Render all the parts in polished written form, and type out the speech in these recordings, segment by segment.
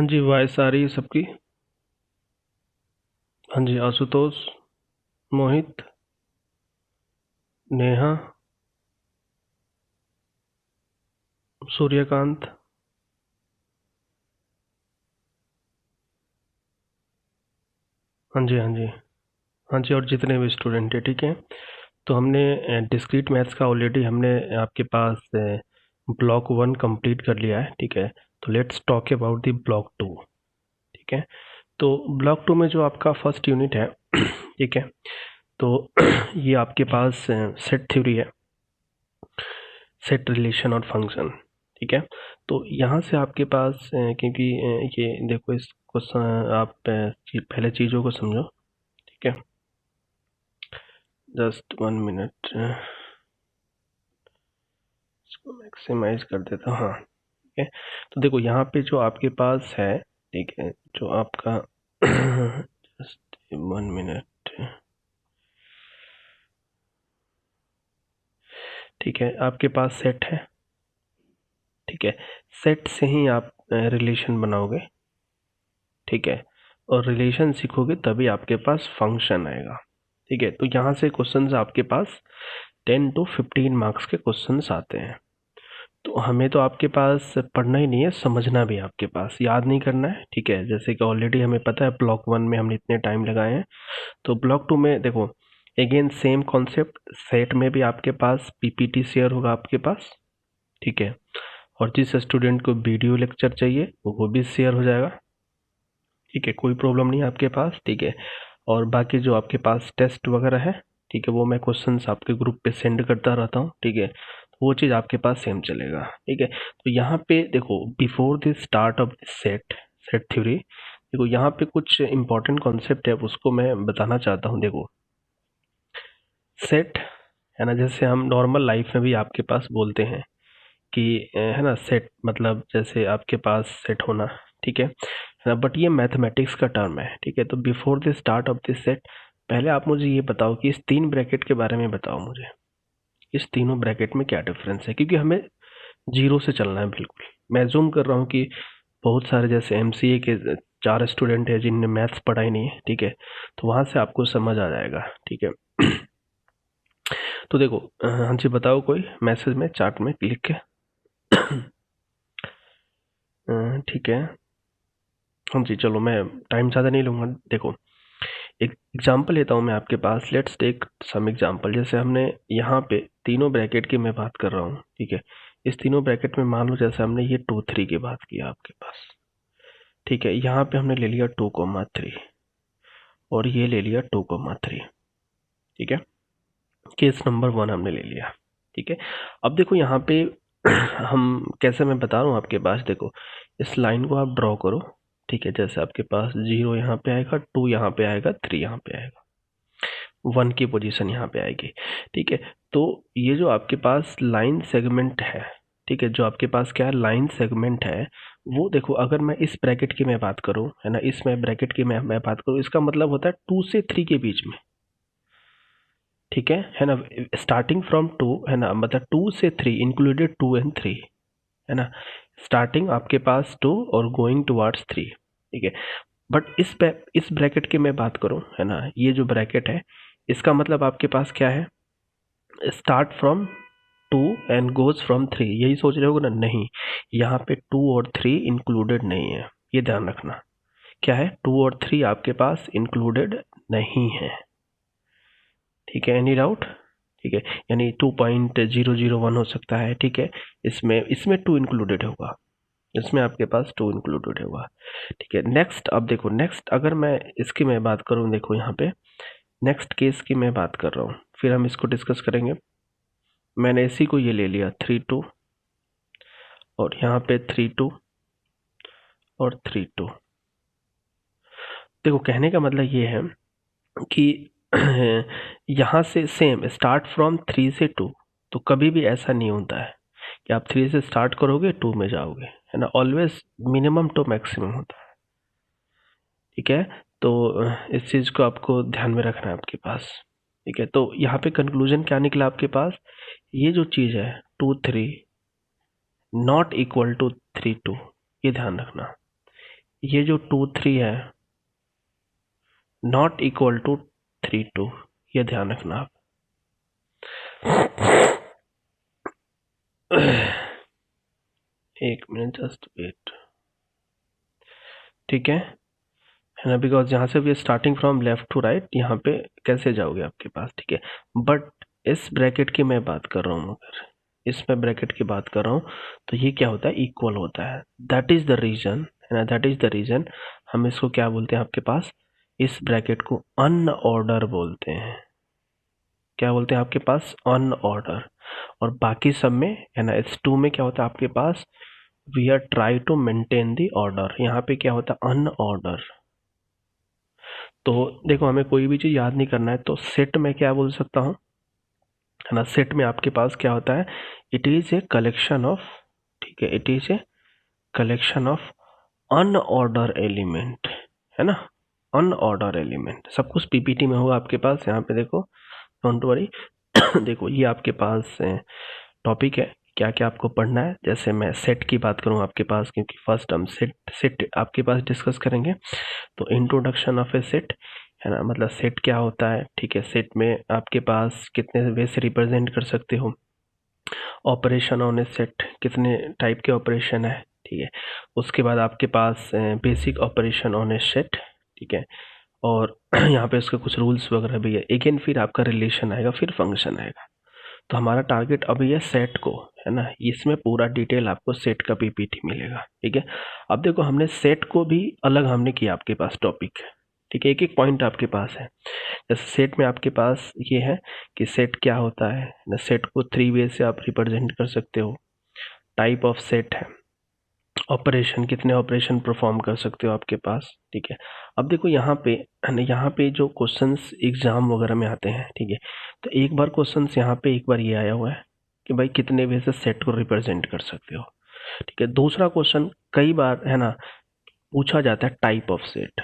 हाँ जी, वॉइस आ रही है सबकी। हाँ जी, आशुतोष, मोहित, नेहा, सूर्यकांत। हाँ जी, हाँ जी। हाँ जी, और जितने भी स्टूडेंट हैं, ठीक है। तो हमने डिस्क्रीट मैथ्स का ऑलरेडी हमने आपके पास ब्लॉक 1 कंप्लीट कर लिया है, ठीक है। तो let's talk about the block 2, ठीक है। तो ब्लॉक 2 में जो आपका फर्स्ट यूनिट है ठीक है। तो ये आपके पास सेट थ्योरी है, सेट रिलेशन और फंक्शन, ठीक है। तो यहाँ से आपके पास क्योंकि ये देखो इस क्वेश्चन आप पहले चीज़ों को समझो, ठीक है। जस्ट 1 मिनट, इसको मैक्सिमाइज कर देता हूँ, हाँ, ठीक है। तो देखो यहाँ पे जो आपके पास है, ठीक है, जो आपका जस्ट 1 मिनट, ठीक है, आपके पास सेट है, ठीक है। सेट से ही आप रिलेशन बनाओगे, ठीक है। और रिलेशन सीखोगे तभी आपके पास फंक्शन आएगा, ठीक है। तो यहाँ से क्वेश्चंस आपके पास 10 to 15 मार्क्स के क्वेश्चंस आते हैं। तो हमें तो आपके पास पढ़ना ही नहीं है, समझना भी है आपके पास, याद नहीं करना है, ठीक है। जैसे कि ऑलरेडी हमें पता है ब्लॉक 1 में हमने इतने टाइम लगाए हैं, तो ब्लॉक 2 में देखो अगेन सेम कॉन्सेप्ट, सेट में भी आपके पास पीपीटी शेयर होगा आपके पास, ठीक है। और जिस स्टूडेंट को वीडियो लेक्चर चाहिए वो भी शेयर हो जाएगा, ठीक है, कोई प्रॉब्लम नहीं है आपके पास, ठीक है। और बाकी जो आपके पास टेस्ट वगैरह है, ठीक है, वो मैं क्वेश्चंस आपके ग्रुप पे सेंड करता रहता हूँ, ठीक है। तो वो चीज़ आपके पास सेम चलेगा, ठीक है। तो यहाँ पे देखो before the start of the set set theory, देखो यहाँ पे कुछ इंपॉर्टेंट कॉन्सेप्ट है, उसको मैं बताना चाहता हूँ। देखो सेट है ना, जैसे हम नॉर्मल लाइफ में भी आपके पास बोलते हैं कि है ना, सेट मतलब जैसे आपके पास सेट होना, ठीक है। बट ये मैथमेटिक्स का टर्म है, ठीक है। तो before the start of this set, पहले आप मुझे ये बताओ कि इस 3 ब्रैकेट के बारे में बताओ मुझे, इस तीनों ब्रैकेट में क्या डिफरेंस है, क्योंकि हमें जीरो से चलना है बिल्कुल। मैं जूम कर रहा हूँ कि बहुत सारे जैसे एमसीए के 4 स्टूडेंट है जिनने मैथ्स पढ़ा ही नहीं है, ठीक है। तो वहाँ से आपको समझ आ जाएगा, ठीक है। तो देखो हाँ जी, बताओ कोई मैसेज में चार्ट में लिख के ठीक है। हाँ जी, चलो मैं टाइम ज़्यादा नहीं लूँगा। देखो एक एग्जांपल लेता हूँ मैं आपके पास, लेट्स टेक सम एग्जांपल। जैसे हमने यहाँ पे तीनों ब्रैकेट की मैं बात कर रहा हूँ, ठीक है। इस तीनों ब्रैकेट में मान लो जैसे हमने ये 2 3 की बात की आपके पास, ठीक है। यहाँ पे हमने ले लिया 2 3 और ये ले लिया 2 3, ठीक है। केस नंबर 1 हमने ले लिया, ठीक है। अब देखो यहाँ पे हम कैसे, मैं बता रहा हूँ आपके पास, देखो इस लाइन को आप ड्रॉ करो, ठीक है। जैसे आपके पास 0 यहाँ पे आएगा, 2 यहाँ पे आएगा, 3 यहाँ पे आएगा, 1 की पोजीशन यहाँ पे आएगी, ठीक है। तो ये जो आपके पास लाइन सेगमेंट है, ठीक है, जो आपके पास क्या है लाइन सेगमेंट है, वो देखो अगर मैं इस ब्रैकेट की मैं बात करूँ, है ना, इसमें ब्रैकेट की मैं बात करूँ, इसका मतलब होता है 2 से 3 के बीच में, ठीक है ना। स्टार्टिंग फ्रॉम 2, है ना, मतलब 2 से 3 इंक्लूडेड 2 एंड 3, है ना। स्टार्टिंग आपके पास 2 और गोइंग टुवर्ड्स 3, ठीक है। बट इस ब्रैकेट की मैं बात करूं, है ना, ये जो ब्रैकेट है इसका मतलब आपके पास क्या है, start from 2 and goes from 3, यही सोच रहे हो ना, नहीं, यहाँ पे 2 और 3 इंक्लूडेड नहीं है, ये ध्यान रखना। क्या है, 2 और 3 आपके पास इंक्लूडेड नहीं है, ठीक है। एनी डाउट, ठीक है। यानी 2.001 हो सकता है, ठीक है। इसमें इसमें 2 इंक्लूडेड होगा, इसमें आपके पास 2 इंक्लूडेड होगा, ठीक है। नेक्स्ट, अब देखो नेक्स्ट अगर मैं इसकी मैं बात करूं, देखो यहाँ पे नेक्स्ट केस की मैं बात कर रहा हूँ, फिर हम इसको डिस्कस करेंगे। मैंने इसी को ये ले लिया 3 2, और यहाँ पे 3 2 और 3 2। देखो कहने का मतलब ये है कि यहाँ से सेम स्टार्ट फ्रॉम 3 से 2, तो कभी भी ऐसा नहीं होता है कि आप 3 से स्टार्ट करोगे 2 में जाओगे, है ना। ऑलवेज मिनिमम टू मैक्सिमम होता है, ठीक है। तो इस चीज़ को आपको ध्यान में रखना है आपके पास, ठीक है। तो यहाँ पे कंक्लूजन क्या निकला आपके पास, ये जो चीज़ है 2 3 नॉट इक्वल टू 3 2, ये ध्यान रखना। ये जो 2 3 है नॉट इक्वल टू 3 2, ये ध्यान रखना आप। एक मिनट जस्ट वेट, ठीक है ना, बिकॉज यहाँ से भी starting from left to right, यहाँ पे कैसे जाओगे आपके पास, ठीक है। बट इस ब्रैकेट की मैं बात कर रहा हूँ, अगर इसमें ब्रैकेट की बात कर रहा हूँ तो ये क्या होता है, इक्वल होता है। दैट इज द रीजन है ना, दैट इज द रीजन हम इसको क्या बोलते हैं आपके पास, इस ब्रैकेट को अनऑर्डर बोलते हैं। क्या बोलते हैं आपके पास, अनऑर्डर। और बाकी सब में है ना, इस टू में क्या होता है आपके पास, we are try to maintain the order. यहाँ पे क्या होता है, अनऑर्डर। तो देखो हमें कोई भी चीज़ याद नहीं करना है, तो सेट में क्या बोल सकता हूँ, है ना, सेट में आपके पास क्या होता है, it is a collection of, ठीक है, it is a collection of unordered element, है ना, अनऑर्डर एलिमेंट। सब कुछ पीपीटी में होगा आपके पास, यहाँ पे देखो, डोंट वरी। देखो ये आपके पास टॉपिक है, क्या क्या आपको पढ़ना है। जैसे मैं सेट की बात करूँ आपके पास, क्योंकि फर्स्ट हम सेट सेट आपके पास डिस्कस करेंगे, तो इंट्रोडक्शन ऑफ ए सेट, है ना, मतलब सेट क्या होता है, ठीक है। सेट में आपके पास कितने वे से रिप्रेजेंट कर सकते हो, ऑपरेशन ऑन ए सेट, कितने टाइप के ऑपरेशन है, ठीक है। उसके बाद आपके पास basic operation on a set, ठीक है। और यहाँ पे उसके कुछ रूल्स वगैरह भी है। अगेन फिर आपका रिलेशन आएगा, फिर फंक्शन आएगा। तो हमारा टारगेट अभी है सेट को, है ना, इसमें पूरा डिटेल आपको सेट का पीपीटी मिलेगा, ठीक है। अब देखो हमने सेट को भी अलग हमने किया आपके पास टॉपिक, ठीक है, एक एक पॉइंट आपके पास है। जैसे सेट में आपके पास ये है कि सेट क्या होता है ना, सेट को 3 वे से आप रिप्रेजेंट कर सकते हो। टाइप ऑफ सेट है, ऑपरेशन, कितने ऑपरेशन परफॉर्म कर सकते हो आपके पास, ठीक है। अब देखो यहाँ पे, है ना, यहाँ पे जो क्वेश्चंस एग्जाम वगैरह में आते हैं, ठीक है, तो एक बार क्वेश्चंस यहाँ पे एक बार ये आया हुआ है कि भाई कितने वे से सेट को रिप्रेजेंट कर सकते हो, ठीक है। दूसरा क्वेश्चन कई बार, है ना, पूछा जाता है टाइप ऑफ सेट।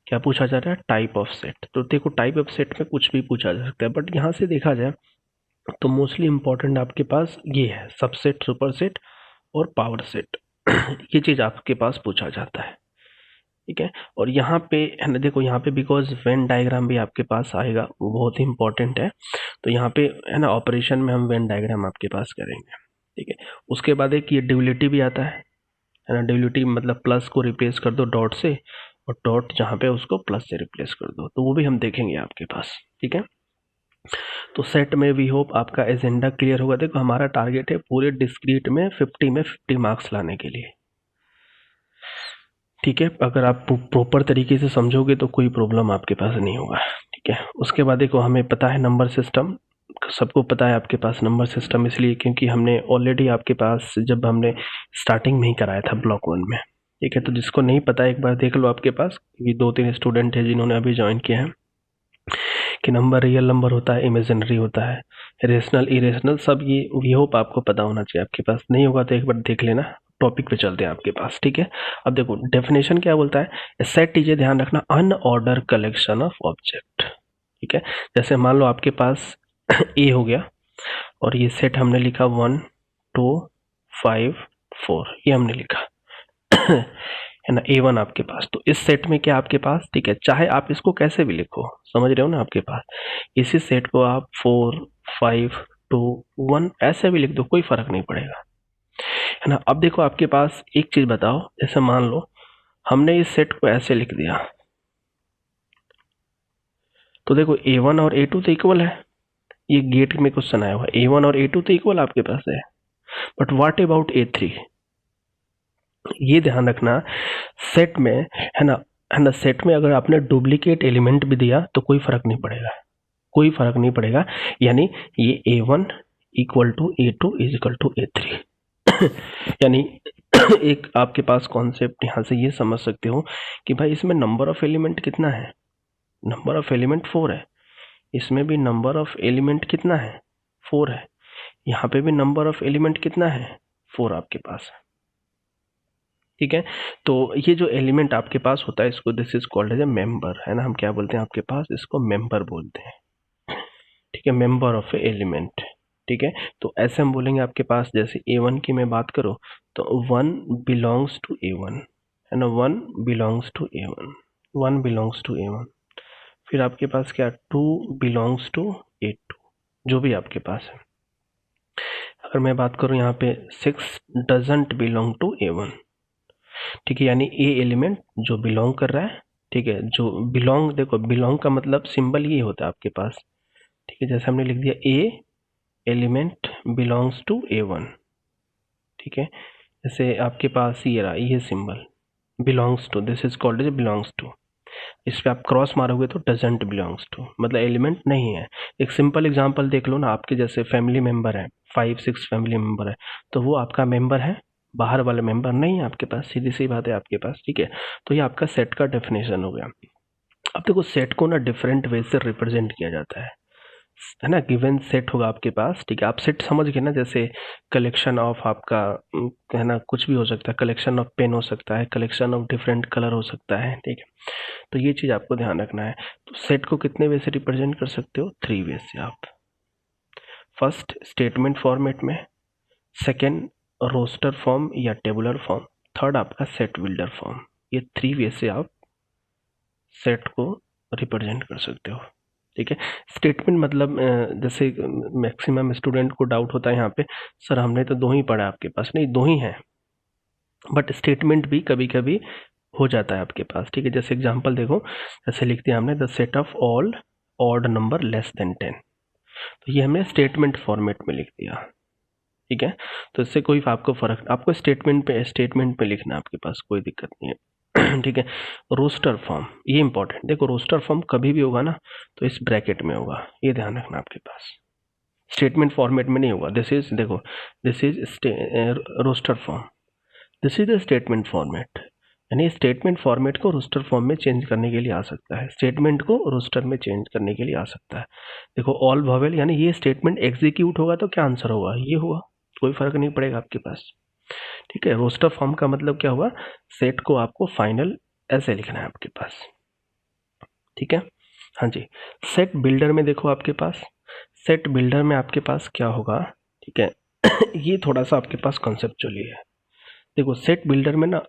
क्या पूछा जाता है, टाइप ऑफ सेट। तो देखो टाइप ऑफ सेट में कुछ भी पूछा जा सकता है, बट यहाँ से देखा जाए तो मोस्टली इंपॉर्टेंट आपके पास ये है, सबसेट, सुपरसेट और पावर सेट। ये चीज़ आपके पास पूछा जाता है, ठीक है। और यहाँ पे, है ना, देखो यहाँ पे बिकॉज वेन डायग्राम भी आपके पास आएगा, वो बहुत ही इंपॉर्टेंट है। तो यहाँ पे, है ना, ऑपरेशन में हम वेन डायग्राम आपके पास करेंगे, ठीक है। उसके बाद एक ये ड्यूलिटी भी आता है ना, ड्यूलिटी मतलब प्लस को रिप्लेस कर दो डॉट से, और डॉट जहाँ पे उसको प्लस से रिप्लेस कर दो, तो वो भी हम देखेंगे आपके पास, ठीक है। तो सेट में वी होप आपका एजेंडा क्लियर होगा। देखो हमारा टारगेट है पूरे डिस्क्रीट में 50 मार्क्स लाने के लिए, ठीक है। अगर आप प्रॉपर तरीके से समझोगे तो कोई प्रॉब्लम आपके पास नहीं होगा, ठीक है। उसके बाद देखो हमें पता है नंबर सिस्टम, सबको पता है आपके पास नंबर सिस्टम, इसलिए क्योंकि हमने ऑलरेडी आपके पास जब हमने स्टार्टिंग में ही कराया था ब्लॉक 1 में, ठीक है। तो जिसको नहीं पता एक बार देख लो आपके पास, ये 2 3 स्टूडेंट है जिन्होंने अभी ज्वाइन किया है, कि नंबर रियल नंबर होता है, इमेजिनरी होता है, रेशनल इरेशनल, सब ये होप आपको पता होना चाहिए। आपके पास नहीं होगा तो एक बार देख लेना। टॉपिक पे चलते हैं आपके पास, ठीक है। अब देखो डेफिनेशन क्या बोलता है, सेट टीजिए, ध्यान रखना, अनऑर्डर कलेक्शन ऑफ ऑब्जेक्ट, ठीक है। जैसे मान लो आपके पास ए हो गया, और ये सेट हमने लिखा 1 2 5 4, ये हमने लिखा है ना, A1 आपके पास। तो इस सेट में क्या आपके पास, ठीक है, चाहे आप इसको कैसे भी लिखो, समझ रहे हो ना, आपके पास इसी सेट को आप 4 5 2 1 ऐसे भी लिख दो, कोई फर्क नहीं पड़ेगा, है ना। अब देखो आपके पास एक चीज बताओ, जैसे मान लो हमने इस सेट को ऐसे लिख दिया, तो देखो A1 और A2 तो इक्वल है, ये गेट में क्वेश्चन आया हुआ है, A1 और A2 तो इक्वल आपके पास है, बट व्हाट अबाउट A3, ये ध्यान रखना। सेट में, है ना, सेट में अगर आपने डुप्लीकेट एलिमेंट भी दिया तो कोई फर्क नहीं पड़ेगा, कोई फर्क नहीं पड़ेगा। यानी ये A1 equal to A2 is equal to A3। यानी एक आपके पास कॉन्सेप्ट यहाँ से ये समझ सकते हो कि भाई इसमें नंबर ऑफ एलिमेंट कितना है, नंबर ऑफ एलिमेंट 4 है, इसमें भी नंबर ऑफ एलिमेंट कितना है, 4 है, यहाँ पे भी नंबर ऑफ एलिमेंट कितना है, 4 आपके पास है, ठीक है। तो ये जो एलिमेंट आपके पास होता है, इसको this is called as a member, है ना, हम क्या बोलते हैं आपके पास, इसको मेंबर बोलते हैं, ठीक है, मेंबर ऑफ ए एलिमेंट, ठीक है। तो ऐसे हम बोलेंगे आपके पास, जैसे A1 की मैं बात करूँ तो 1 बिलोंग्स टू A1, है ना, 1 belongs to A1, 1 belongs to A1, फिर आपके पास क्या 2 बिलोंग्स टू A2, जो भी आपके पास है। अगर मैं बात करूँ यहाँ पे 6 डजंट बिलोंग टू A1, ठीक है, यानी ए एलिमेंट जो बिलोंग कर रहा है, ठीक है, जो बिलोंग, देखो बिलोंग का मतलब सिंबल ये होता है आपके पास, ठीक है, जैसे हमने लिख दिया ए एलिमेंट बिलोंग्स टू A1, ठीक है, जैसे आपके पास ये रहा, ये symbol belongs to, this is called as belongs to, इस पे आप क्रॉस मारोगे तो डजंट बिलोंग्स टू, मतलब एलिमेंट नहीं है। एक सिंपल एग्जांपल देख लो ना, आपके जैसे फैमिली मेंबर है, 5-6 फैमिली मेंबर है, तो वो आपका मेंबर है, बाहर वाले मेंबर नहीं है आपके पास, सीधी सी बात है आपके पास, ठीक है। तो ये आपका सेट का डेफिनेशन हो गया। अब देखो सेट को ना डिफरेंट वे से रिप्रेजेंट किया जाता है ना, गिवन सेट होगा आपके पास, ठीक है, आप सेट समझ गए ना, जैसे कलेक्शन ऑफ आपका है ना, कुछ भी हो सकता है, कलेक्शन ऑफ पेन हो सकता है, कलेक्शन ऑफ डिफरेंट कलर हो सकता है, ठीक है। तो ये चीज़ आपको ध्यान रखना है। तो सेट को कितने वे से रिप्रेजेंट कर सकते हो, 3 वे से आप। फर्स्ट स्टेटमेंट फॉर्मेट में, सेकेंड रोस्टर फॉर्म या टेबुलर फॉर्म, थर्ड आपका सेट बिल्डर फॉर्म। ये 3 वे से आप सेट को रिप्रेजेंट कर सकते हो, ठीक है। स्टेटमेंट मतलब जैसे मैक्सिमम स्टूडेंट को डाउट होता है यहाँ पे, सर हमने तो 2 ही पढ़ा, आपके पास नहीं 2 ही हैं, बट स्टेटमेंट भी कभी कभी हो जाता है आपके पास, ठीक है। जैसे एग्जांपल देखो, जैसे लिख दिया हमने the set of all odd number less than 10, तो ये हमने स्टेटमेंट फॉर्मेट में लिख दिया, ठीक है। तो इससे कोई आपको फर्क, आपको स्टेटमेंट पे लिखना है, आपके पास कोई दिक्कत नहीं है ठीक है। रोस्टर फॉर्म, ये इंपॉर्टेंट, देखो रोस्टर फॉर्म कभी भी होगा ना तो इस ब्रैकेट में होगा, ये ध्यान रखना आपके पास, स्टेटमेंट फॉर्मेट में नहीं होगा। दिस इज, देखो this is roster form, this is the statement format, यानी स्टेटमेंट फॉर्मेट को रोस्टर फॉर्म में चेंज करने के लिए आ सकता है, स्टेटमेंट को रोस्टर में चेंज करने के लिए आ सकता है। देखो ऑल वॉवेल, यानी ये स्टेटमेंट एग्जीक्यूट होगा तो क्या आंसर होगा, ये होगा, कोई फर्क नहीं पड़ेगा आपके पास, ठीक है। रोस्टर फॉर्म का मतलब क्या हुआ, सेट को आपको फाइनल ऐसे लिखना है आपके पास, ठीक है। हाँ जी, सेट बिल्डर में देखो आपके पास, सेट बिल्डर में आपके पास क्या होगा, ठीक है ये थोड़ा सा आपके पास कॉन्सेप्चुअली है। देखो सेट बिल्डर में ना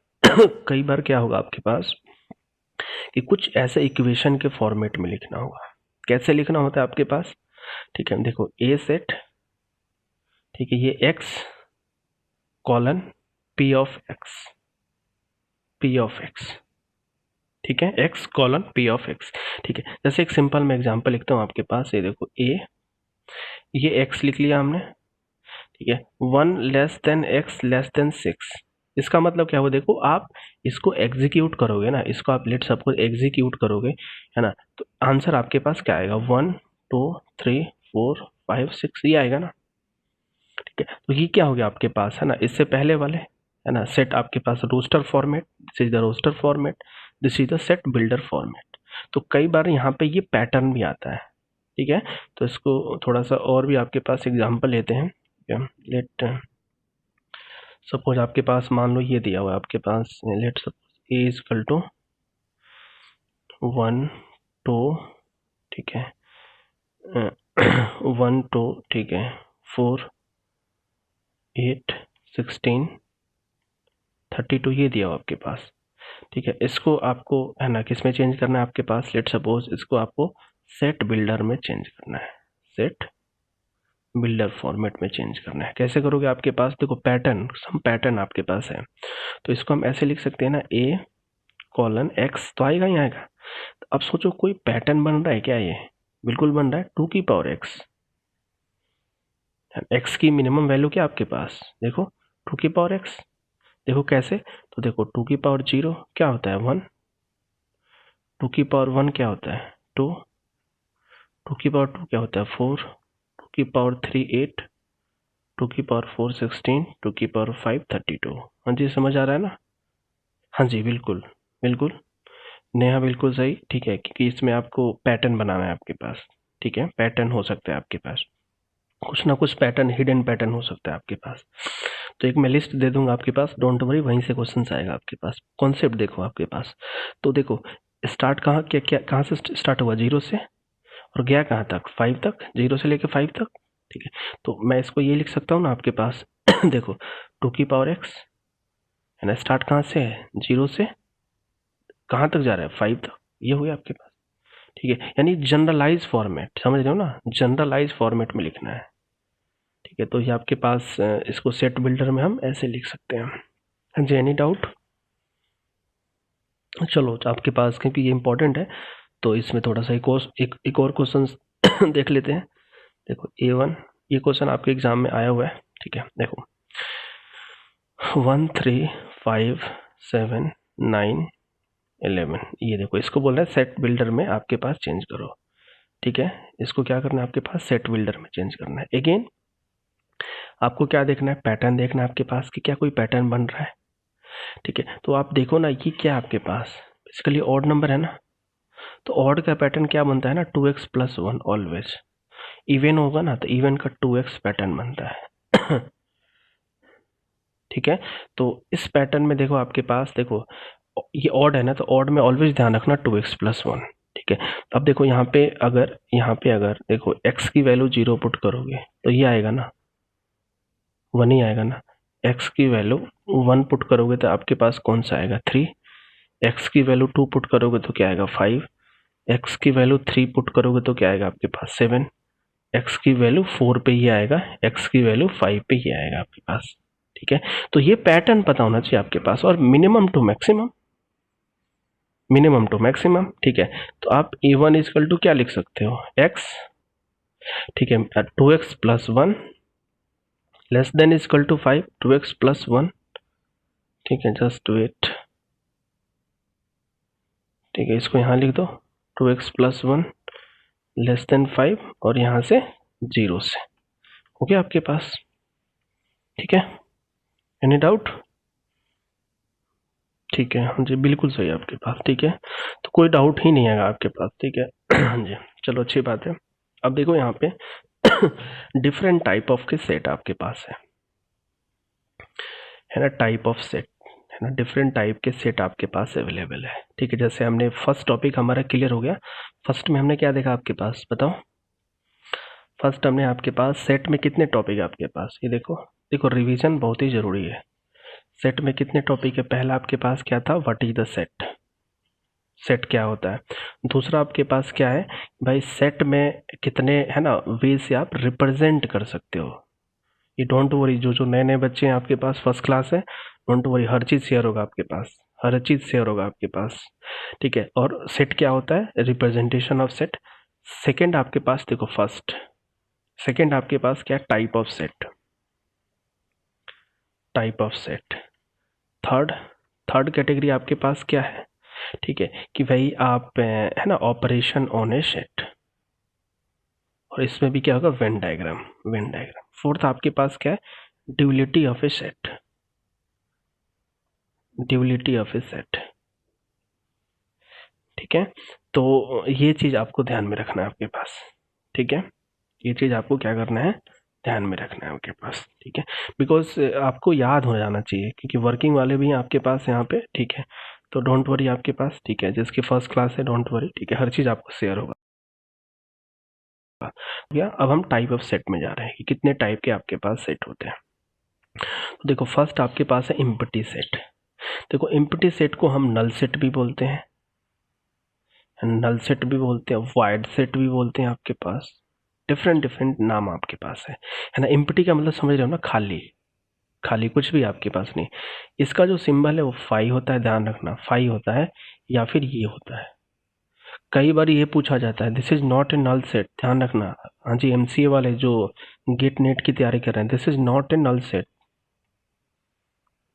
कई बार क्या होगा आपके पास कि कुछ ऐसे इक्वेशन के फॉर्मेट में लिखना होगा। कैसे लिखना होता है आपके पास, ठीक है, देखो ए सेट, ठीक है, ये x colon P of x, P of x, ठीक है, x colon P of x, ठीक है। जैसे एक सिंपल मैं एग्जांपल लिखता हूँ आपके पास, ये देखो ए, ये एक्स लिख लिया हमने, ठीक है, 1 less than x less than 6, इसका मतलब क्या हुआ, देखो आप इसको एग्जीक्यूट करोगे ना, इसको आप लेट सपोज एग्जीक्यूट करोगे, है ना, तो आंसर आपके पास क्या आएगा, 1 2 3 4 5 6, ये आएगा ना, ठीक है। तो ये क्या हो गया आपके पास, है ना, इससे पहले वाले, है ना, सेट आपके पास roster format, this is the roster format, this is the set builder format. तो कई बार यहाँ पे ये पैटर्न भी आता है, ठीक है। तो इसको थोड़ा सा और भी आपके पास एग्जांपल लेते हैं, लेट सपोज आपके पास मान लो ये दिया हुआ है आपके पास, let suppose A is equal to 1 2, ठीक है, 1 2, ठीक है, 4 8 16 32, ये दिया हुआ आपके पास, ठीक है। इसको आपको, है ना, किस में चेंज करना है आपके पास, लेट सपोज इसको आपको सेट बिल्डर में चेंज करना है, सेट बिल्डर फॉर्मेट में चेंज करना है। कैसे करोगे, आपके पास देखो पैटर्न, सम पैटर्न आपके पास है, तो इसको हम ऐसे लिख सकते हैं ना, ए कॉलन एक्स, तो आएगा ही आएगा। तो अब सोचो कोई पैटर्न बन रहा है क्या, ये बिल्कुल बन रहा है, 2 की पावर एक्स, एक्स की मिनिमम वैल्यू क्या आपके पास, देखो 2 की पावर एक्स, देखो कैसे, तो देखो 2 की पावर 0 क्या होता है 1, 2 की पावर 1 क्या होता है 2, 2 की पावर 2 क्या होता है 4, 2 की पावर 3 8, 2 की पावर 4 16, 2 की पावर 5 32। हाँ जी, समझ आ रहा है ना, हाँ जी बिल्कुल, बिल्कुल नेहा बिल्कुल सही, ठीक है, क्योंकि इसमें आपको पैटर्न बनाना है आपके पास, ठीक है, पैटर्न हो सकता है आपके पास, कुछ ना कुछ पैटर्न, हिडन पैटर्न हो सकता है आपके पास। तो एक मैं लिस्ट दे दूंगा आपके पास, डोंट वरी, वहीं से क्वेश्चन आएगा आपके पास। कॉन्सेप्ट देखो आपके पास, तो देखो स्टार्ट कहाँ, क्या क्या कहाँ से स्टार्ट हुआ, 0 से, और गया कहाँ तक, 5 तक, 0 से लेके 5 तक, ठीक है। तो मैं इसको ये लिख सकता हूँ ना आपके पास देखो 2 की पावर एक्स, है ना। स्टार्ट कहाँ से है, 0 से कहाँ तक जा रहा है, 5 तक, ये हो गया आपके पास। ठीक है, यानी जनरलाइज फॉर्मेट, समझ रहे हो ना, जनरलाइज फॉर्मेट में लिखना है। ठीक है, तो ये आपके पास इसको सेट बिल्डर में हम ऐसे लिख सकते हैं। हाँ जी, एनी डाउट? चलो, तो आपके पास क्योंकि ये इंपॉर्टेंट है तो इसमें थोड़ा सा एक और क्वेश्चन देख लेते हैं। देखो A1, ये क्वेश्चन आपके एग्जाम में आया हुआ है। ठीक है, देखो 1 3 5 7 9 11, ये देखो इसको बोल रहा है सेट बिल्डर में आपके पास चेंज करो। ठीक है, इसको क्या करना है आपके पास, सेट बिल्डर में चेंज करना है। अगेन आपको क्या देखना है, पैटर्न देखना है आपके पास कि क्या कोई पैटर्न बन रहा है। ठीक है, तो आप देखो ना, ये क्या आपके पास बेसिकली ऑड नंबर है ना, तो ऑड का पैटर्न क्या बनता है ना, 2x + 1 ऑलवेज। इवन होगा ना तो इवन का 2x पैटर्न बनता है। ठीक है, तो इस पैटर्न में देखो आपके पास, देखो ये ऑड है ना, तो ऑड में ऑलवेज ध्यान रखना 2x + 1। ठीक है, अब देखो यहाँ पे अगर देखो x की वैल्यू 0 पुट करोगे तो ये आएगा ना, 1 ही आएगा ना। x की वैल्यू 1 पुट करोगे तो आपके पास कौन सा आएगा, 3। x की वैल्यू 2 पुट करोगे तो क्या आएगा, 5। x की वैल्यू 3 पुट करोगे तो क्या आएगा आपके पास, 7। x की वैल्यू 4 पे ही आएगा, x की वैल्यू 5 पे ही आएगा आपके पास। ठीक है, तो ये पैटर्न पता होना चाहिए आपके पास, और minimum to maximum, minimum to maximum. ठीक है, तो आप A1 इक्वल टू क्या लिख सकते हो, x। ठीक है, 2x + 1 less than equal to 5, 2x + 1। ठीक है, जस्ट वेट। ठीक है, इसको यहाँ लिख दो, 2x + 1 लेस देन 5, और यहाँ से 0 से हो गया आपके पास। ठीक है, एनी डाउट? ठीक है, हाँ जी, बिल्कुल सही है आपके पास। ठीक है, तो कोई डाउट ही नहीं आएगा आपके पास। ठीक है, हाँ जी, चलो अच्छी बात है। अब देखो यहाँ पे डिफरेंट टाइप ऑफ के सेट आपके पास है ना, टाइप ऑफ सेट है ना, डिफरेंट टाइप के सेट आपके पास अवेलेबल है। ठीक है, जैसे हमने फर्स्ट टॉपिक हमारा क्लियर हो गया। फर्स्ट में हमने क्या देखा आपके पास, बताओ। फर्स्ट हमने आपके पास सेट में कितने टॉपिक है आपके पास, ये देखो। देखो रिवीजन बहुत ही जरूरी है। सेट में कितने टॉपिक है, पहला आपके पास क्या था, what is the set, set क्या होता है। दूसरा आपके पास क्या है भाई, सेट में कितने है ना वे से आप रिप्रेजेंट कर सकते हो। ये डोंट वरी, जो जो नए नए बच्चे हैं आपके पास, फर्स्ट क्लास है, don't worry, her cheese share होगा आपके पास, हर चीज़ शेयर होगा आपके पास। ठीक है, और सेट क्या होता है, रिप्रेजेंटेशन ऑफ सेट। सेकंड आपके पास देखो, फर्स्ट सेकंड आपके पास क्या, type of set, type of set. Third third category आपके पास क्या है, ठीक है, कि भाई आप है ना ऑपरेशन ऑन ए सेट, और इसमें भी क्या होगा, Venn diagram, Venn diagram. Fourth आपके पास क्या है, duality of A set, duality of A set. ठीक है, तो ये चीज आपको ध्यान में रखना है आपके पास। ठीक है, ये चीज आपको क्या करना है, ध्यान में रखना है आपके पास। ठीक है, बिकॉज आपको याद हो जाना चाहिए, क्योंकि वर्किंग वाले भी हैं आपके पास यहाँ पे। ठीक है, तो डोंट वरी आपके पास। ठीक है, जिसकी फर्स्ट क्लास है डोंट वरी। ठीक है, हर चीज आपको शेयर होगा। या अब हम टाइप ऑफ सेट में जा रहे हैं कि कितने टाइप के आपके पास सेट होते हैं। तो देखो फर्स्ट आपके पास है एम्प्टी सेट। देखो एम्प्टी सेट को हम नल सेट भी बोलते हैं, नल सेट भी बोलते हैं, वाइड सेट भी बोलते हैं आपके पास। डिफरेंट डिफरेंट नाम आपके पास है ना। एम्प्टी का मतलब समझ रहे हो ना, खाली, खाली कुछ भी आपके पास नहीं। इसका जो सिंबल है वो फाई होता है, ध्यान रखना, फाई होता है, या फिर ये होता है। कई बार ये पूछा जाता है, this is not a null set, ध्यान रखना। हाँ जी, एमसीए वाले जो गेट नेट की तैयारी कर रहे हैं, this is not a null set,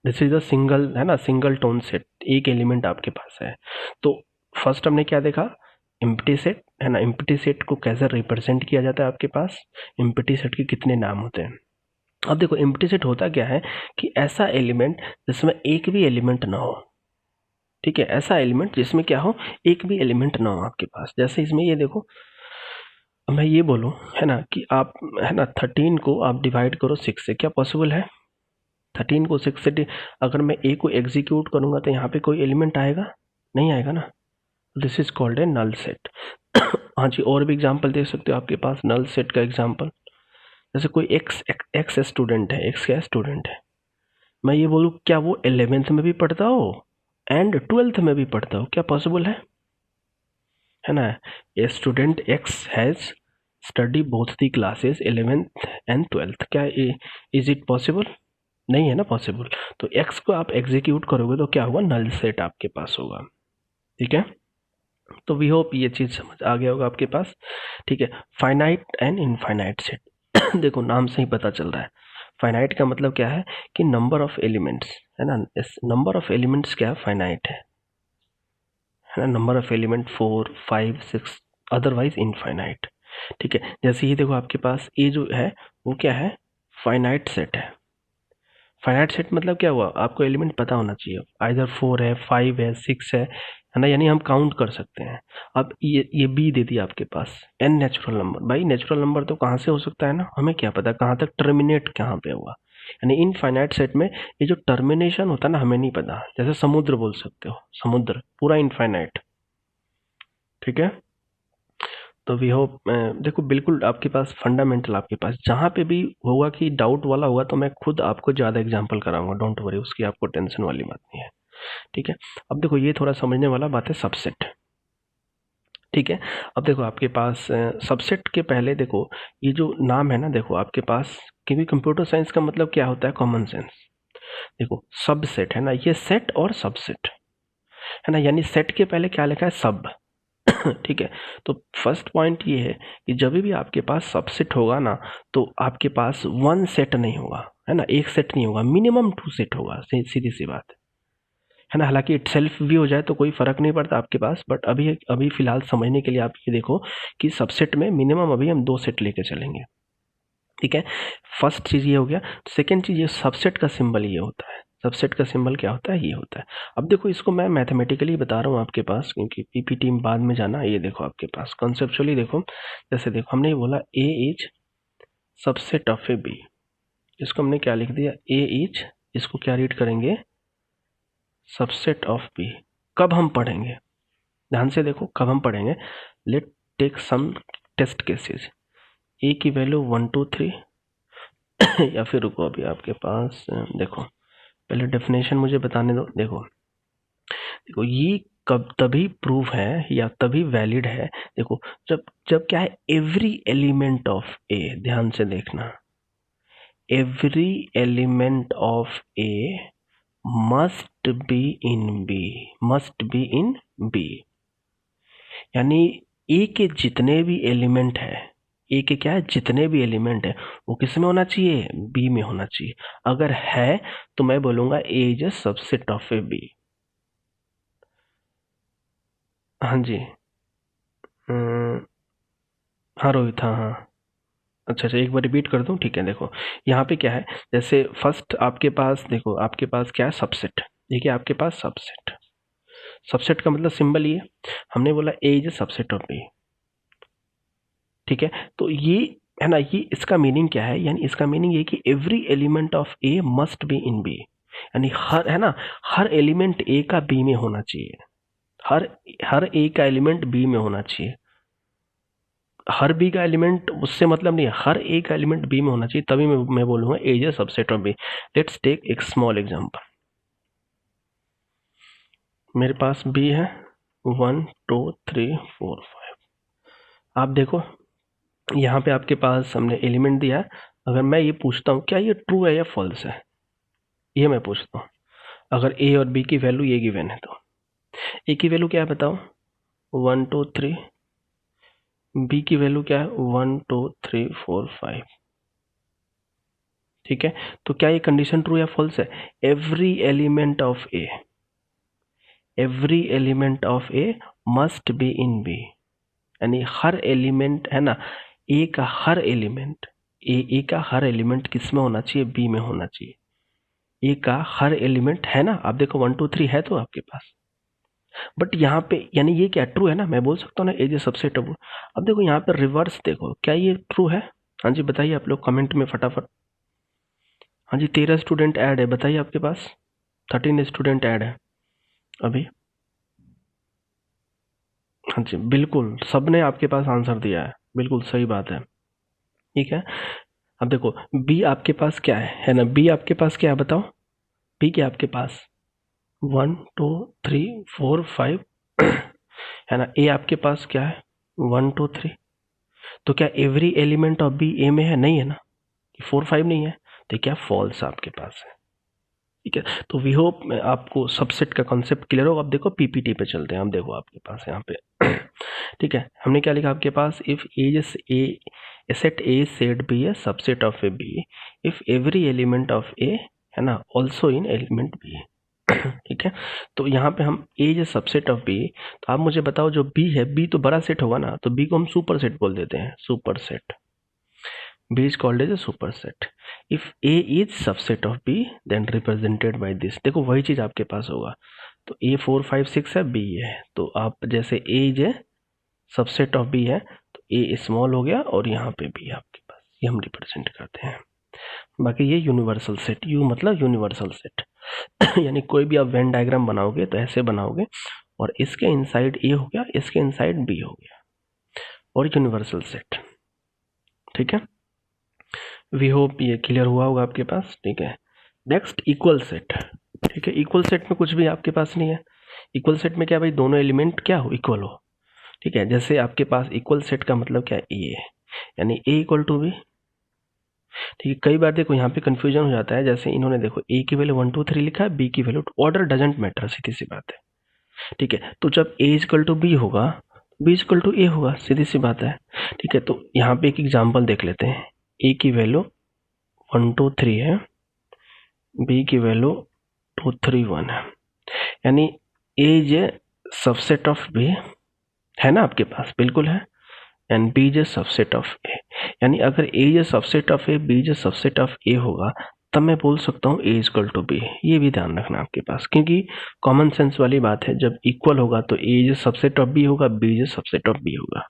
this is a single, है ना, सिंगल टोन सेट, एक एलिमेंट आपके पास है। तो फर्स्ट हमने क्या देखा, एम्प्टी सेट, है ना। एम्प्टी सेट को कैसे रिप्रेजेंट किया जाता है आपके पास, एम्प्टी सेट के कितने नाम होते हैं। अब देखो एम्प्टी सेट होता क्या है, कि ऐसा एलिमेंट जिसमें एक भी एलिमेंट ना हो। ठीक है, ऐसा एलिमेंट जिसमें क्या हो, एक भी एलिमेंट ना हो आपके पास। जैसे इसमें ये देखो, मैं ये बोलूँ है ना कि आप, है ना, 13 को आप डिवाइड करो 6 से, क्या पॉसिबल है, 13 को 6 से अगर मैं ए को एग्जीक्यूट करूंगा तो यहाँ पे कोई एलिमेंट आएगा, नहीं आएगा ना। This is called a null set. हाँ जी, और भी एग्जांपल दे सकते हो आपके पास नल सेट का एग्जांपल। जैसे कोई एक्स एक्स स्टूडेंट है, एक्स क्या स्टूडेंट है, मैं ये बोलूँ क्या वो 11th में भी पढ़ता हो एंड 12th में भी पढ़ता हो, क्या पॉसिबल है ना? A student x has study both the classes 11th and 12th, क्या इज इट पॉसिबल? नहीं है ना पॉसिबल। तो एक्स को आप एग्जीक्यूट करोगे तो क्या होगा, नल सेट आपके पास होगा। ठीक है, तो वी होप ये चीज़ समझ आ गया होगा आपके पास। ठीक है, फाइनाइट एंड इनफाइनाइट सेट देखो नाम से ही पता चल रहा है। फाइनाइट का मतलब क्या है कि नंबर ऑफ एलिमेंट्स, है ना? इस नंबर ऑफ एलिमेंट्स क्या फाइनाइट है ना? Number of element 4 5 6, otherwise infinite. ठीक है, जैसे ही देखो आपके पास ए जो है वो क्या है, फाइनाइट सेट है। फाइनाइट सेट मतलब क्या हुआ, आपको एलिमेंट पता होना चाहिए, आइदर 4 है 5 है 6 है ना, यानी हम काउंट कर सकते हैं। अब ये बी दे दिया आपके पास, एन नेचुरल नंबर। भाई नेचुरल नंबर तो कहाँ से हो सकता है ना, हमें क्या पता कहाँ तक टर्मिनेट कहाँ पे हुआ। यानी इन फाइनाइट सेट में ये जो टर्मिनेशन होता है ना हमें नहीं पता। जैसे समुद्र बोल सकते हो, समुद्र पूरा इनफाइनाइट। ठीक है, तो वी होप देखो बिल्कुल आपके पास फंडामेंटल, आपके पास जहाँ पे भी होगा कि डाउट वाला होगा तो मैं खुद आपको ज़्यादा एग्जांपल कराऊंगा, डोंट वरी, उसकी आपको टेंशन वाली बात नहीं है। ठीक है, अब देखो ये थोड़ा समझने वाला बात है, सबसेट। ठीक है, अब देखो आपके पास सबसेट के पहले देखो ये जो नाम है ना, देखो आपके पास, क्योंकि कंप्यूटर साइंस का मतलब क्या होता है, कॉमन सेंस। देखो सबसेट है ना, ये सेट और सबसेट है ना, यानी सेट के पहले क्या लिखा है, सब। ठीक है, तो फर्स्ट पॉइंट ये है कि जब भी आपके पास सबसेट होगा ना तो आपके पास वन सेट नहीं होगा, है ना, एक सेट नहीं होगा, मिनिमम टू सेट होगा, सीधी सी बात है ना। हालांकि इटसेल्फ भी हो जाए तो कोई फर्क नहीं पड़ता आपके पास, बट अभी अभी फिलहाल समझने के लिए आप ये देखो कि सबसेट में मिनिमम अभी हम दो सेट लेके चलेंगे। ठीक है, फर्स्ट चीज ये हो गया। सेकेंड चीज, ये सबसेट का सिंबल ये होता है, सबसेट का सिंबल क्या होता है, ये होता है। अब देखो इसको मैं मैथमेटिकली बता रहा हूँ आपके पास, क्योंकि पीपीटी में बाद में जाना। ये देखो आपके पास कॉन्सेप्चुअली देखो, जैसे देखो हमने ये बोला A is subset of A B, इसको हमने क्या लिख दिया, ए इज, इसको क्या रीड करेंगे, सबसेट ऑफ बी। कब हम पढ़ेंगे, ध्यान से देखो कब हम पढ़ेंगे, let take some test cases. A की वैल्यू 1 2 3 या फिर रुको अभी आपके पास देखो, पहले डेफिनेशन मुझे बताने दो। देखो देखो ये कब तभी प्रूफ है या तभी वैलिड है, देखो जब जब क्या है, एवरी एलिमेंट ऑफ ए, ध्यान से देखना, every element of A must be in B, must be in B. यानी ए के जितने भी एलिमेंट है, ए के क्या है, जितने भी एलिमेंट है वो किस में होना चाहिए, बी में होना चाहिए। अगर है तो मैं बोलूंगा A is a subset of A B. हाँ जी, अम, हाँ रोहित, हाँ हाँ, अच्छा अच्छा, एक बार रिपीट कर दूं, ठीक है। देखो यहाँ पे क्या है, जैसे फर्स्ट आपके पास देखो, आपके पास क्या है, सबसेट। देखिए आपके पास सबसेट, सबसेट का मतलब सिंबल ये, हमने बोला A is a subset of B. ठीक है, तो ये है ना, ये इसका मीनिंग क्या है, यानी इसका मीनिंग ये कि every element of A must be in B, यानी हर, है ना, हर एलिमेंट ए का बी में होना चाहिए, हर हर ए का एलिमेंट बी में होना चाहिए। हर बी का एलिमेंट उससे मतलब नहीं है, हर ए का एलिमेंट बी में होना चाहिए, तभी मैं बोलूंगा A is a subset of B. Let's take एक स्मॉल एग्जांपल। मेरे पास बी है 1 2 3 4 5। आप देखो यहाँ पे आपके पास हमने एलिमेंट दिया है। अगर मैं ये पूछता हूँ क्या ये ट्रू है या फॉल्स है, ये मैं पूछता हूँ, अगर ए और बी की वैल्यू ये गिवन है तो ए की वैल्यू क्या है बताओ, 1 2 3, बी की वैल्यू क्या है, 1 2 3 4 5। ठीक है, तो क्या ये कंडीशन ट्रू या फॉल्स है, every element of A, every element of A must be in B, यानी हर एलिमेंट, है ना, ए का हर एलिमेंट, ए का हर एलिमेंट किस में होना चाहिए, बी में होना चाहिए। ए का हर एलिमेंट, है ना, आप देखो 1 2 3 है तो आपके पास, बट यहाँ पे यानी ये क्या ट्रू है ना, मैं बोल सकता हूँ ना एज ए सबसेट ऑफ। अब देखो यहाँ पे रिवर्स देखो, क्या ये ट्रू है, हाँ जी बताइए आप लोग कमेंट में फटाफट। हाँ जी, 13 स्टूडेंट ऐड है, बताइए आपके पास 13 स्टूडेंट ऐड है अभी। हाँ जी बिल्कुल, सबने आपके पास आंसर दिया है, बिल्कुल सही बात है। ठीक है, अब देखो बी आपके पास क्या है ना, बी आपके पास क्या है बताओ, बी क्या आपके पास 1 2 3 4 5 है ना। ए आपके पास क्या है 1 2 3। तो क्या एवरी एलिमेंट ऑफ बी ए में है? नहीं है ना, 4 5 नहीं है, तो क्या फॉल्स आपके पास है। ठीक है, तो वी होप आपको सबसेट का कॉन्सेप्ट क्लियर होगा। अब देखो पीपीटी पे चलते हैं हम। देखो आपके पास यहाँ पे ठीक है, हमने क्या लिखा आपके पास, if A set A set B है subset of A B if every element of A है ना ऑल्सो इन एलिमेंट बी। ठीक है, तो यहाँ पे हम ए इज सबसेट ऑफ बी, तो आप मुझे बताओ जो बी है, बी तो बड़ा सेट होगा ना, तो बी को हम सुपर सेट बोल देते हैं, super set. B is called as a superset. If A is subset of B, then represented by this. देखो वही चीज आपके पास होगा। तो A 4 5 6 है, B है, तो आप जैसे A is a subset of B है, तो A स्मॉल हो गया और यहाँ पे B आपके पास, ये हम रिप्रेजेंट करते हैं। बाकी ये यूनिवर्सल सेट, यू मतलब यूनिवर्सल सेट यानी कोई भी आप वेन डायग्राम बनाओगे तो ऐसे बनाओगे, और इसके इनसाइड A हो गया, इसके इनसाइड B हो गया, और यूनिवर्सल सेट। ठीक है, वी होप ये क्लियर हुआ होगा आपके पास। ठीक है, नेक्स्ट इक्वल सेट। ठीक है, इक्वल सेट में कुछ भी आपके पास नहीं है। इक्वल सेट में क्या भाई, दोनों एलिमेंट क्या हो, इक्वल हो। ठीक है, जैसे आपके पास इक्वल सेट का मतलब क्या है, ए यानी ए इक्वल टू बी। ठीक है, कई बार देखो यहाँ पे कंफ्यूजन हो जाता है, जैसे इन्होंने देखो ए की वैल्यू 1 2 3 लिखा है, बी की वैल्यू, ऑर्डर डजेंट मैटर, सीधी सी बात है। ठीक है, तो जब ए इक्वल टू बी होगा, बी इक्वल टू ए होगा, सीधी सी बात है। ठीक है, तो यहाँ पे एक एग्जाम्पल देख लेते हैं। ए की वैल्यू 1 2 3 है, बी की वैल्यू 2 3 1 है, यानी A is a subset of B, है ना आपके पास, बिल्कुल है, and B is a subset of A. यानी अगर A is a subset of A, B is a subset of A होगा, तब मैं बोल सकता हूँ ए इक्वल टू बी। ये भी ध्यान रखना आपके पास, क्योंकि कॉमन सेंस वाली बात है, जब इक्वल होगा तो A is a subset of B होगा, B is a subset of B होगा।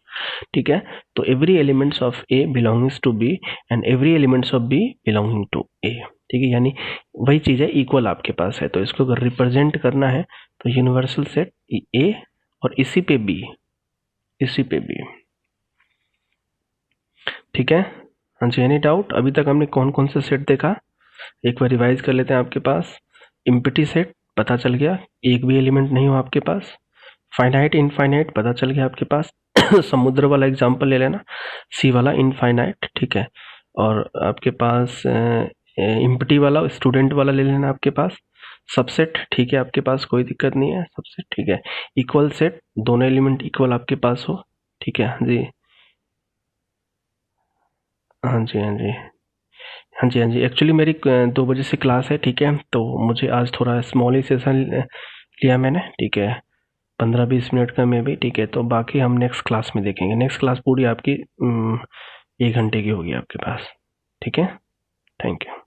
ठीक है, तो every elements of A belongings to B and every elements of B belonging to A. ठीक है, यानी वही चीज़ है, इक्वल आपके पास है, तो इसको अगर रिप्रेजेंट करना है तो यूनिवर्सल सेट ए और इसी पे बी, इसी पे बी। ठीक है, हाँ जी, एनी डाउट? अभी तक हमने कौन कौन से सेट देखा, एक बार रिवाइज कर लेते हैं। आपके पास इम्पिटी सेट पता चल गया, एक भी एलिमेंट नहीं हो आपके पास। फाइनाइट इनफाइनाइट पता चल गया आपके पास समुद्र वाला एग्जांपल ले लेना, सी वाला इनफाइनाइट। ठीक है, और आपके पास इम्पिटी वाला स्टूडेंट वाला ले लेना आपके पास। सबसेट ठीक है, आपके पास कोई दिक्कत नहीं है, सबसेट ठीक है। इक्वल सेट, दोनों एलिमेंट इक्वल आपके पास हो। ठीक है, हाँ जी, हाँ जी, हाँ जी, हाँ जी, हाँ जी। एक्चुअली मेरी 2 बजे से क्लास है। ठीक है, तो मुझे आज थोड़ा स्मॉल ही सेशन लिया मैंने। ठीक है, 15-20 मिनट का में भी। ठीक है, तो बाकी हम नेक्स्ट क्लास में देखेंगे। नेक्स्ट क्लास पूरी आपकी 1 घंटे की होगी आपके पास। ठीक है, थैंक यू।